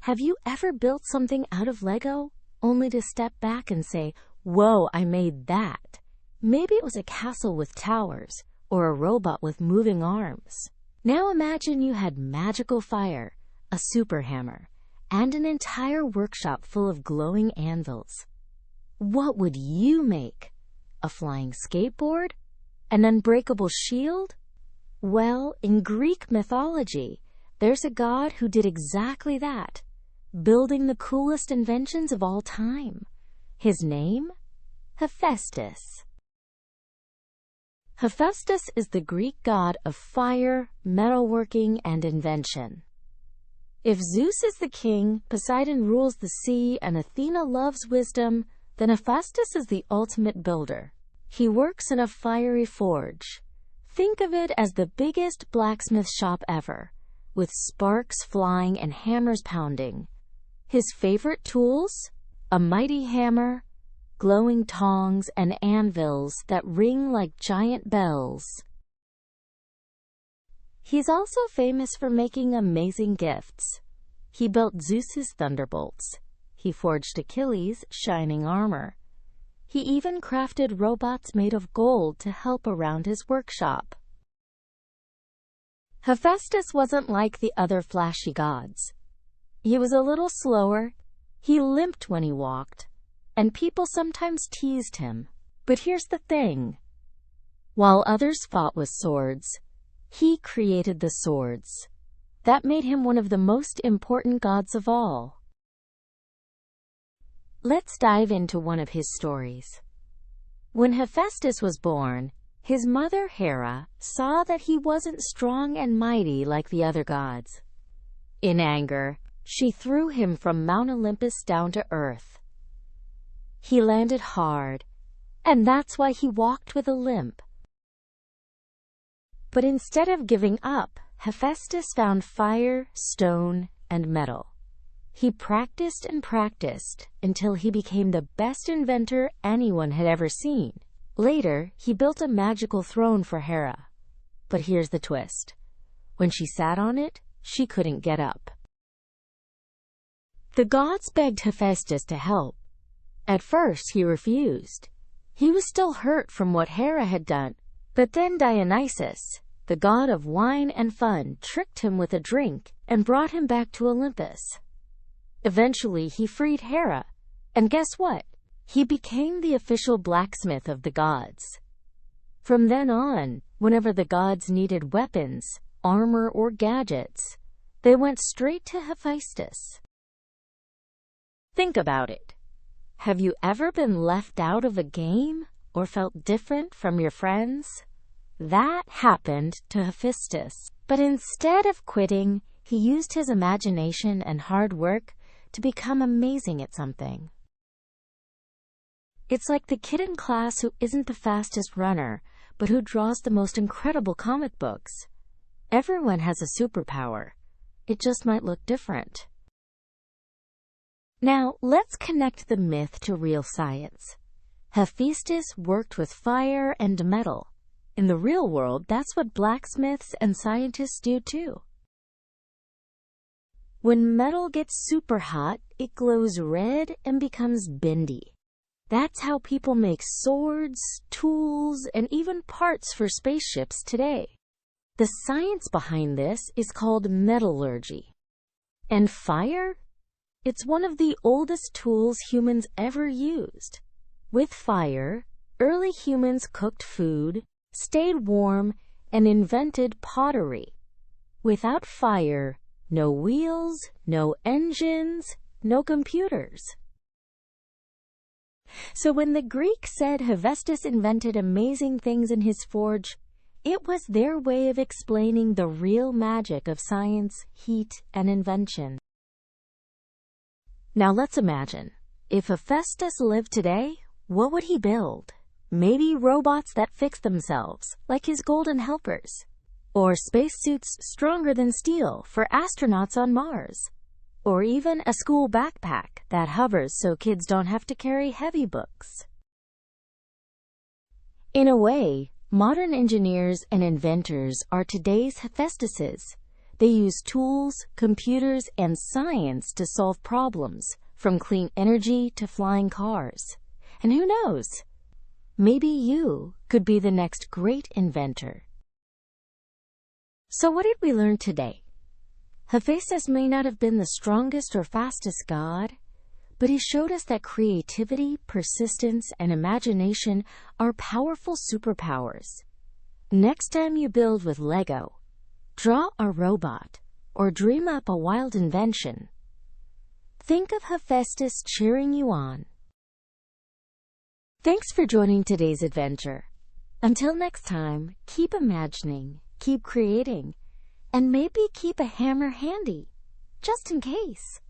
Have you ever built something out of Lego, only to step back and say, "Whoa, I made that"? Maybe it was a castle with towers, or a robot with moving arms. Now imagine you had magical fire, a super hammer, and an entire workshop full of glowing anvils. What would you make? A flying skateboard? An unbreakable shield? Well, in Greek mythology, there's a god who did exactly that, building the coolest inventions of all time. His name? Hephaestus. Hephaestus is the Greek god of fire, metalworking, and invention. If Zeus is the king, Poseidon rules the sea, and Athena loves wisdom, then Hephaestus is the ultimate builder. He works in a fiery forge. Think of it as the biggest blacksmith shop ever, with sparks flying and hammers pounding. His favorite tools? A mighty hammer, glowing tongs, and anvils that ring like giant bells. He's also famous for making amazing gifts. He built Zeus's thunderbolts. He forged Achilles' shining armor. He even crafted robots made of gold to help around his workshop. Hephaestus wasn't like the other flashy gods. He was a little slower, he limped when he walked, and people sometimes teased him. But here's the thing. While others fought with swords, he created the swords. That made him one of the most important gods of all. Let's dive into one of his stories. When Hephaestus was born, his mother Hera saw that he wasn't strong and mighty like the other gods. In anger, she threw him from Mount Olympus down to earth. He landed hard, and that's why he walked with a limp. But instead of giving up, Hephaestus found fire, stone, and metal. He practiced and practiced until he became the best inventor anyone had ever seen. Later, he built a magical throne for Hera. But here's the twist. When she sat on it, she couldn't get up. The gods begged Hephaestus to help. At first, he refused. He was still hurt from what Hera had done. But then Dionysus, the god of wine and fun, tricked him with a drink and brought him back to Olympus. Eventually, he freed Hera, and guess what? He became the official blacksmith of the gods. From then on, whenever the gods needed weapons, armor, or gadgets, they went straight to Hephaestus. Think about it. Have you ever been left out of a game or felt different from your friends? That happened to Hephaestus. But instead of quitting, he used his imagination and hard work to become amazing at something. It's like the kid in class who isn't the fastest runner, but who draws the most incredible comic books. Everyone has a superpower. It just might look different. Now, let's connect the myth to real science. Hephaestus worked with fire and metal. In the real world, that's what blacksmiths and scientists do too. When metal gets super hot, it glows red and becomes bendy. That's how people make swords, tools, and even parts for spaceships today. The science behind this is called metallurgy. And fire? It's one of the oldest tools humans ever used. With fire, early humans cooked food, stayed warm, and invented pottery. Without fire, no wheels, no engines, no computers. So when the Greeks said Hephaestus invented amazing things in his forge, it was their way of explaining the real magic of science, heat, and invention. Now let's imagine, if Hephaestus lived today, what would he build? Maybe robots that fix themselves, like his golden helpers. Or spacesuits stronger than steel for astronauts on Mars. Or even a school backpack that hovers so kids don't have to carry heavy books. In a way, modern engineers and inventors are today's Hephaestuses. They use tools, computers, and science to solve problems, from clean energy to flying cars. And who knows? Maybe you could be the next great inventor. So what did we learn today? Hephaestus may not have been the strongest or fastest god, but he showed us that creativity, persistence, and imagination are powerful superpowers. Next time you build with Lego, draw a robot, or dream up a wild invention, think of Hephaestus cheering you on. Thanks for joining today's adventure. Until next time, keep imagining, keep creating, and maybe keep a hammer handy, just in case.